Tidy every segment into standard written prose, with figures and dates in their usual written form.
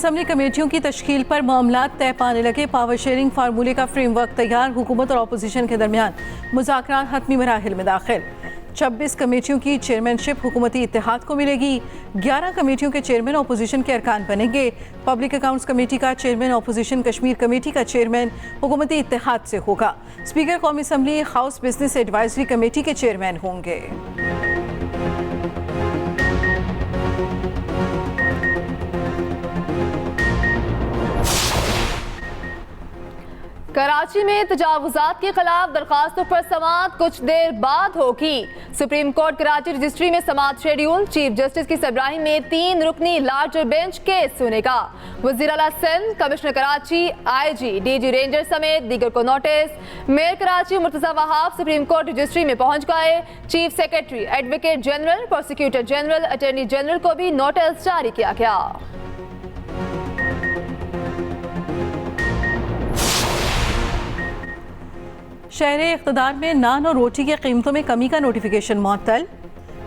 Assembly कमेटियों की तश्कील पर मामला तय पाने लगे। पावर शेयरिंग फार्मूले का फ्रेमवर्क तैयार, हुकूमत और अपोजिशन के दरमियान मुज़ाकरात हतमी मराहिल में दाखिल। 26 कमेटियों की चेयरमैनशिप हुकूमती इत्तेहाद को मिलेगी। 11 कमेटियों के चेयरमैन अपोजिशन के अरकान बनेंगे। पब्लिक अकाउंट्स कमेटी का चेयरमैन अपोजिशन, कश्मीर कमेटी का चेयरमैन हुकूमती इत्तेहाद से होगा। स्पीकर कौमी assembly house business advisory committee के चेयरमैन होंगे। कराची में तजावुजात के खिलाफ दरखास्तों पर समाअत कुछ देर बाद होगी। सुप्रीम कोर्ट कराची रजिस्ट्री में समाअत शेड्यूल। चीफ जस्टिस की सरबराही में 3 रुकनी लार्जर बेंच केस सुनेगा। वज़ीर आला Sindh, commissioner Karachi, IG, DG ranger समेत दीगर को notice. Mayor Karachi Murtaza Wahab supreme court registry में पहुंच गए। Chief secretary, advocate general, prosecutor general, attorney general को भी नोटिस जारी किया गया। शहरे इक़्तिदार में नान और रोटी की कीमतों में कमी का नोटिफिकेशन मुअत्तल।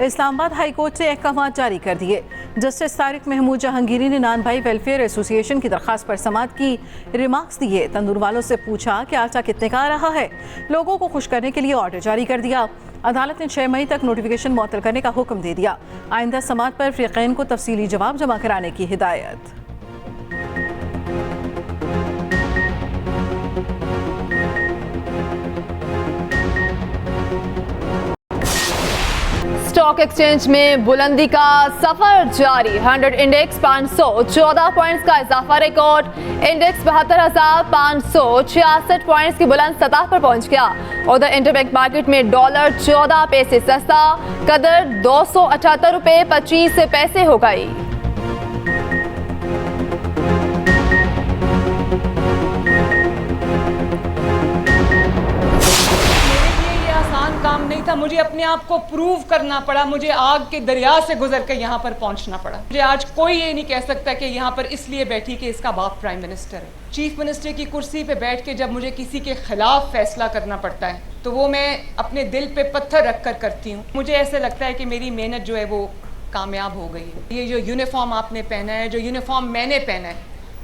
इस्लामाबाद हाई कोर्ट से अहकाम जारी कर दिए। जस्टिस तारिक महमूद जहांगीरी ने नान भाई वेलफेयर एसोसिएशन की दरख्वास्त पर समाअत की। रिमार्क्स दिए। तंदूर वालों से पूछा कि आटा कितने का आ रहा है। लोगों को खुश करने के लिए ऑर्डर जारी कर दिया। अदालत ने 6 मई तक नोटिफिकेशन मुअत्तल करने का हुक्म दे दिया। आइंदा समाअत पर फ़रीक़ैन को तफसीली जवाब जमा कराने की हिदायत। स्टॉक एक्सचेंज में बुलंदी का सफर जारी। 100 इंडेक्स 514 पॉइंट्स का इजाफा रिकॉर्ड। इंडेक्स 72,566 पॉइंट्स की बुलंद सतह पर पहुंच गया। उधर इंटरबैंक मार्केट में डॉलर 14 पैसे सस्ता, कदर 278 रुपये 25 पैसे हो गई। काम नहीं था, मुझे अपने आप को प्रूव करना पड़ा। मुझे आग के दरिया से गुजर कर यहाँ पर पहुँचना पड़ा। मुझे आज कोई ये नहीं कह सकता कि यहाँ पर इसलिए बैठी कि इसका बाप प्राइम मिनिस्टर है। चीफ मिनिस्टर की कुर्सी पे बैठ के जब मुझे किसी के खिलाफ फैसला करना पड़ता है तो वो मैं अपने दिल पे पत्थर रख कर करती हूँ। मुझे ऐसे लगता है कि मेरी मेहनत जो है वो कामयाब हो गई है। ये जो यूनिफॉर्म आपने पहना है, जो यूनिफॉर्म मैंने पहना है,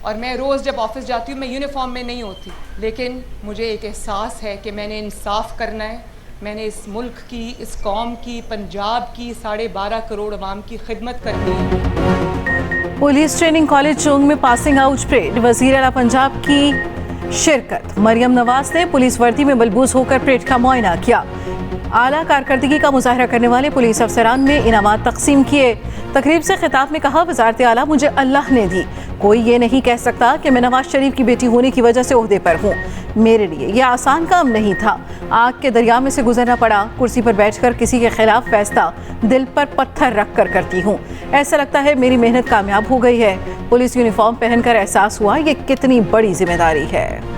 और मैं रोज़ जब ऑफिस जाती हूँ मैं यूनिफॉर्म में नहीं होती, लेकिन मुझे एक एहसास है कि मैंने इंसाफ करना है। मैंने इस मुल्क की, इस कौम की, पंजाब की 12.5 करोड़ अवाम की खिदमत करनी है। पुलिस ट्रेनिंग कॉलेज चोंग में पासिंग आउट परेड। वज़ीर आला पंजाब की शिरकत। मरियम नवाज ने पुलिस वर्दी में मलबूस होकर परेड का मुआयना किया। आला कारकर्दगी का मुजाहरा करने वाले पुलिस अफसरान में इनामात तकसीम किए। तकरीब से खिताब में कहा, वज़ारत आला मुझे अल्लाह ने दी। कोई ये नहीं कह सकता कि मैं नवाज शरीफ की बेटी होने की वजह से ओहदे पर हूँ। मेरे लिए यह आसान काम नहीं था। आग के दरिया में से गुजरना पड़ा। कुर्सी पर बैठकर किसी के खिलाफ फैसला दिल पर पत्थर रख कर करती हूँ। ऐसा लगता है मेरी मेहनत कामयाब हो गई है। पुलिस यूनिफॉर्म पहनकर एहसास हुआ ये कितनी बड़ी जिम्मेदारी है।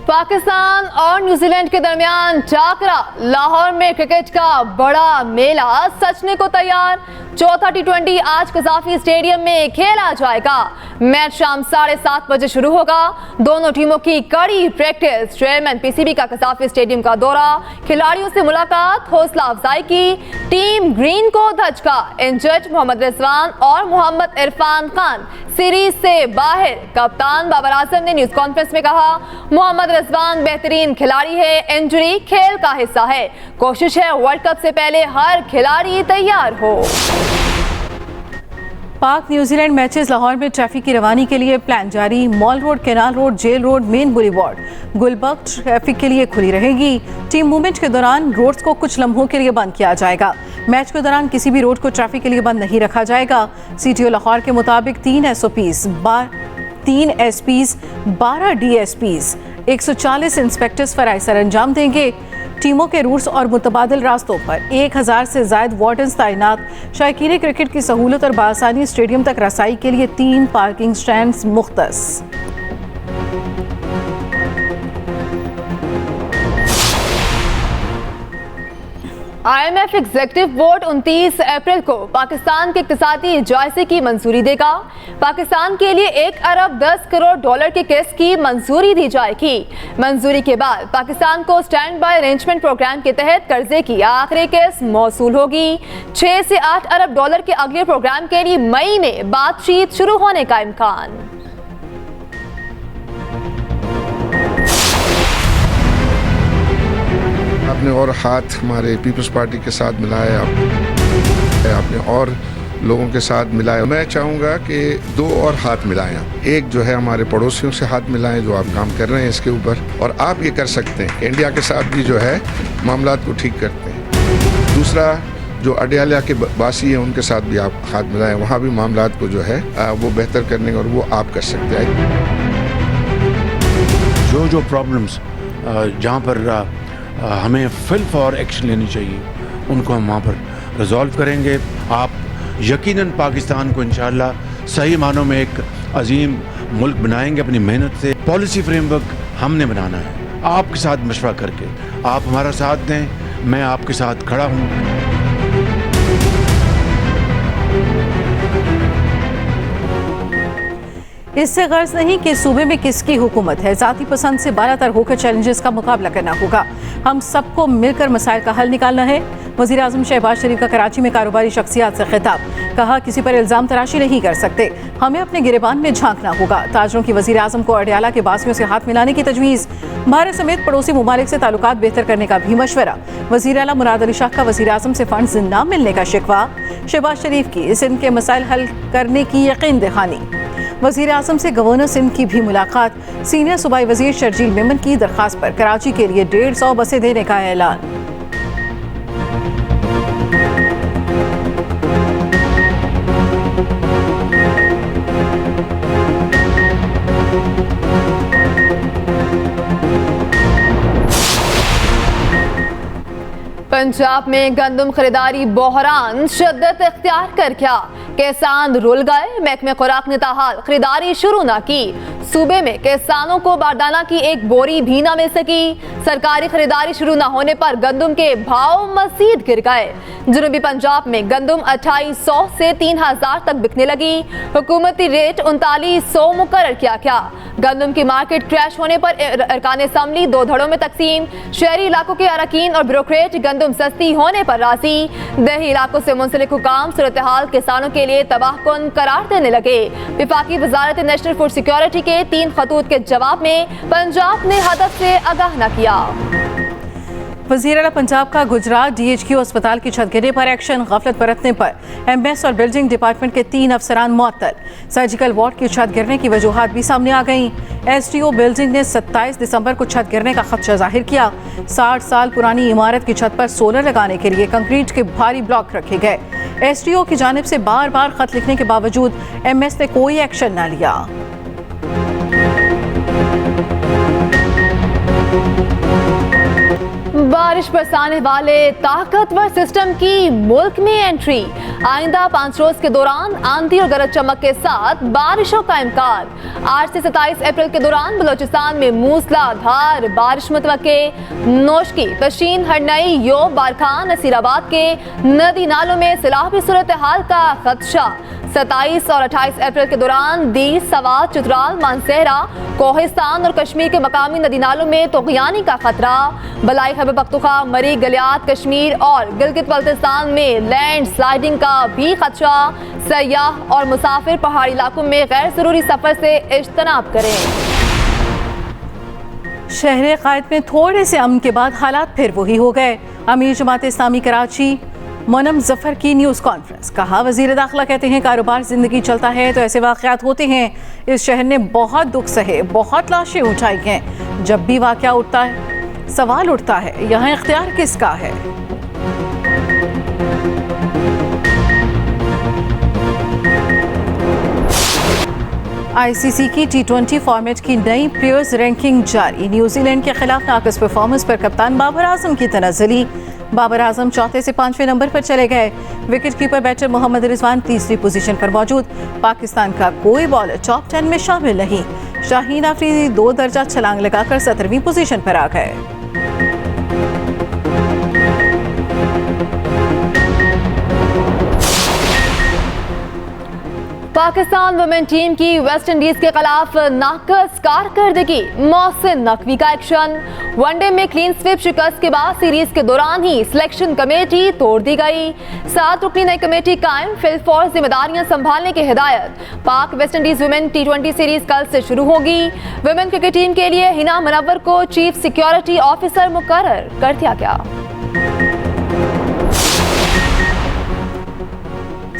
पाकिस्तान और न्यूजीलैंड के दरमियान टाकरा। लाहौर में क्रिकेट का बड़ा मेला सजने को तैयार। चौथा T20 आज कजाफी स्टेडियम में खेला जाएगा। मैच शाम 7:30 बजे शुरू होगा। दोनों टीमों की कड़ी प्रैक्टिस। चेयरमैन PCB का कजाफी स्टेडियम का दौरा, खिलाड़ियों से मुलाकात, हौसला अफजाई की। टीम ग्रीन को धचका। इंजर्ड मोहम्मद रिजवान और मोहम्मद इरफान खान सीरीज से बाहर। कप्तान बाबर आजम ने न्यूज कॉन्फ्रेंस में कहा, मोहम्मद रिजवान बेहतरीन खिलाड़ी है, इंजरी खेल का हिस्सा है। कोशिश है वर्ल्ड कप से पहले हर खिलाड़ी तैयार हो। पाक न्यूजीलैंड मैचेस। लाहौर में ट्रैफिक की रवानी के लिए प्लान जारी। Mall road, canal road, jail road, main boulevard, Gulberg traffic के लिए खुली रहेगी। टीम मूवमेंट के दौरान रोड्स को कुछ लम्हों के लिए बंद किया जाएगा। मैच के दौरान किसी भी रोड को ट्रैफिक के लिए बंद नहीं रखा जाएगा। CTO लाहौर के मुताबिक 3 SOPs, 3 SPs, 12 DSPs, 140 inspectors फराइज sir अंजाम देंगे। टीमों के रूट्स और मुतबादिल रास्तों पर 1000 से ज़ायद वार्डन्स तैनात। शायकीन क्रिकेट की सहूलत और बासानी स्टेडियम तक रसाई के लिए 3 पार्किंग स्टैंड्स मुख्तस। IMF एग्जीक्यूटिव बोर्ड 29 अप्रैल को पाकिस्तान के इक्तिसादी जायजे की मंजूरी देगा। पाकिस्तान के लिए 1 अरब 10 करोड़ डॉलर के किस्त की मंजूरी दी जाएगी। मंजूरी के बाद पाकिस्तान को स्टैंड बाय अरेंजमेंट प्रोग्राम के तहत कर्जे की आखिरी किस्त मौसूल होगी। 6 से 8 अरब डॉलर के अगले प्रोग्राम के लिए मई में बातचीत शुरू होने का इम्कान। आपने और हाथ हमारे पीपल्स पार्टी के साथ मिलाया, आपने और लोगों के साथ मिलाया। मैं चाहूँगा कि 2 और हाथ मिलाएं। एक जो है हमारे पड़ोसियों से हाथ मिलाएं जो आप काम कर रहे हैं इसके ऊपर, और आप ये कर सकते हैं इंडिया के साथ भी जो है मामलात को ठीक करते हैं। दूसरा जो अडयाला के वासी हैं उनके साथ भी आप हाथ मिलाएं, वहाँ भी मामलात को जो है वो बेहतर करने और वो आप कर सकते हैं। जो प्रॉब्लम्स जहाँ पर हमें फिल फॉर एक्शन लेनी चाहिए उनको हम वहाँ पर रिजॉल्व करेंगे। आप यकीनन पाकिस्तान को इंशाअल्लाह सही मानों में एक अजीम मुल्क बनाएंगे अपनी मेहनत से। पॉलिसी फ्रेमवर्क हमने बनाना है आपके साथ मशवरा करके। आप हमारा साथ दें, मैं आपके साथ खड़ा हूँ। इससे गर्ज नहीं कि सूबे में किसकी हुकूमत है, जाती पसंद से बालातर होकर चैलेंजेस का मुकाबला करना होगा। हम सबको मिलकर मसाइल का हल निकालना है। वज़ीर आज़म शहबाज शरीफ का कराची में कारोबारी शख्सियात से खिताब, कहा किसी पर इल्ज़ाम तराशी नहीं कर सकते, हमें अपने गिरेबान में झांकना होगा। ताजरों की वज़ीर आज़म को अडयाला के बासियों से हाथ मिलाने की तजवीज़, भारत समेत पड़ोसी ममालिक से ताल्लुकात बेहतर करने का भी मशवरा। वज़ीर आला मुराद अली शाह का वज़ीर आज़म से फंड्स न मिलने का शिकवा। शहबाज शरीफ की सिंध के मसाइल हल करने की यकीन दहानी। वज़ीर आज़म से गवर्नर सिंध की भी मुलाकात। सीनियर सूबाई वज़ीर शर्जील मेमन की दरख्वास्त पर कराची के लिए 150 बसें देने का ऐलान। पंजाब में गंदम खरीदारी बहरान शिद्दत इख्तियार कर गया। किसान रुल गए, महकमे खुराक ने ताहाल खरीदारी शुरू न की। सूबे में किसानों को बारदाना की 1 बोरी भी न मिल सकी। सरकारी खरीदारी शुरू न होने पर गंदम के भाव मजीद गिर गए। जनूबी पंजाब में गंदम 2800 से 3000 तक बिकने लगी। हुकूमती रेट 3900 मुकर्रर किया गया। गंदम की मार्केट क्रैश होने पर अरकान असम्बली 2 धड़ों में तकसीम। शहरी इलाकों के अरकान और ब्यूरोक्रेट गंदम सस्ती होने पर राजी। देही इलाकों से मुंसलिक हुकाम सूरत हाल किसानों के लिए तबाहकुन करार देने लगे। विफाकी वजारत नेशनल फूड सिक्योरिटी के 3 खतूत के जवाब में पंजाब ने हदफ से आगाह न किया। वज़ीर आला पंजाब का गुजरात DHQ अस्पताल की छत गिरने पर एक्शन, गफलत बरतने पर MS और बिल्डिंग डिपार्टमेंट के 3 अफसरान मुअत्तल। सर्जिकल वार्ड की छत गिरने की वजूहात भी सामने आ गईं। SDO बिल्डिंग ने 27 दिसंबर को छत गिरने का खदशा जाहिर किया। 60 साल पुरानी इमारत की छत पर सोलर लगाने के लिए कंक्रीट के भारी ब्लॉक रखे गए। SDO की जानिब से बार बार खत लिखने के बावजूद MS ने कोई एक्शन न लिया। बारिश बरसाने वाले ताकतवर सिस्टम की मुल्क में एंट्री। आइंदा 5 रोज के दौरान आंधी और गरज चमक के साथ बारिशों का इम्कान। 8 से 27 अप्रैल के दौरान बलोचिस्तान में मूसलाधार बारिश मुतवक्के। नोशकी, पशीन, हरनई, योब, बारखान, नसीराबाद के नदी नालों में सैलाबी सूरत हाल का खदशा। 27 और 28 अप्रैल के दौरान दीस, सवात, चित्राल, मानसेहरा, कोहिस्तान और कश्मीर के मकामी नदी नालों में तोगयानी का खतरा। बलाई खैबर पख्तूनख्वा, मरी, गलियात, कश्मीर और गिलगित बल्तिस्तान में लैंड स्लाइडिंग का भी खदशा। सयाह और मुसाफिर पहाड़ी इलाकों में गैर जरूरी सफर से इज्तनाब करें। शहर कायद में थोड़े से अमन के बाद हालात फिर वही हो गए। अमीर जमात इस्लामी कराची मोनम जफर की न्यूज़ कॉन्फ्रेंस, कहा वज़ीर दाखिला कहते हैं कारोबार ज़िंदगी चलता है तो ऐसे वाक़यात होते हैं। इस शहर ने बहुत दुख सहे, बहुत लाशें उठाई हैं। जब भी वाक़या उठता है सवाल उठता है यहाँ इख्तियार किसका है। ICC की T20 फॉर्मेट की नई प्लेयर्स रैंकिंग जारी। न्यूजीलैंड के खिलाफ नाक़िस परफॉर्मेंस पर कप्तान बाबर आजम की तनज़्ज़ुली। बाबर आजम चौथे से 5वें नंबर पर चले गए। Wicket keeper batter Mohammad Rizwan तीसरी पोजीशन पर मौजूद। पाकिस्तान का कोई बॉलर टॉप 10 में शामिल नहीं। शाहीन अफरीदी 2 दर्जा छलांग लगाकर 17वीं पोजीशन पर आ गए। पाकिस्तान वुमेन टीम की वेस्ट इंडीज के खिलाफ नाकस कारकर्दगी, मोहसिन नकवी का एक्शन। वनडे में क्लीन स्वीप शिकस्त के बाद सीरीज के दौरान ही सिलेक्शन कमेटी तोड़ दी गई। 7 रुकनी नई कमेटी कायम, फिलफौर जिम्मेदारियां संभालने की हिदायत। पाक West Indies women T20 series कल से शुरू होगी। वुमेन क्रिकेट टीम के लिए हिना मुनव्वर को चीफ सिक्योरिटी ऑफिसर मुकर्रर कर दिया गया।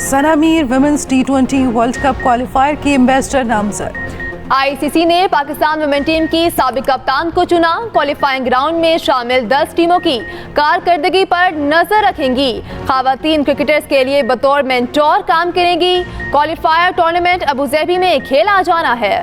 Sana Mir women's T20 world cup qualifier की एम्बेसडर नामजद। आईसीसी ने पाकिस्तान वुमेन टीम की साबिक कप्तान को चुना। क्वालिफाइंग राउंड में शामिल 10 टीमों की कारकर्दगी पर नजर रखेंगी। खवातीन क्रिकेटर्स के लिए बतौर मेंटोर काम करेंगी। क्वालिफायर टूर्नामेंट अबू धाबी में खेला जाना है।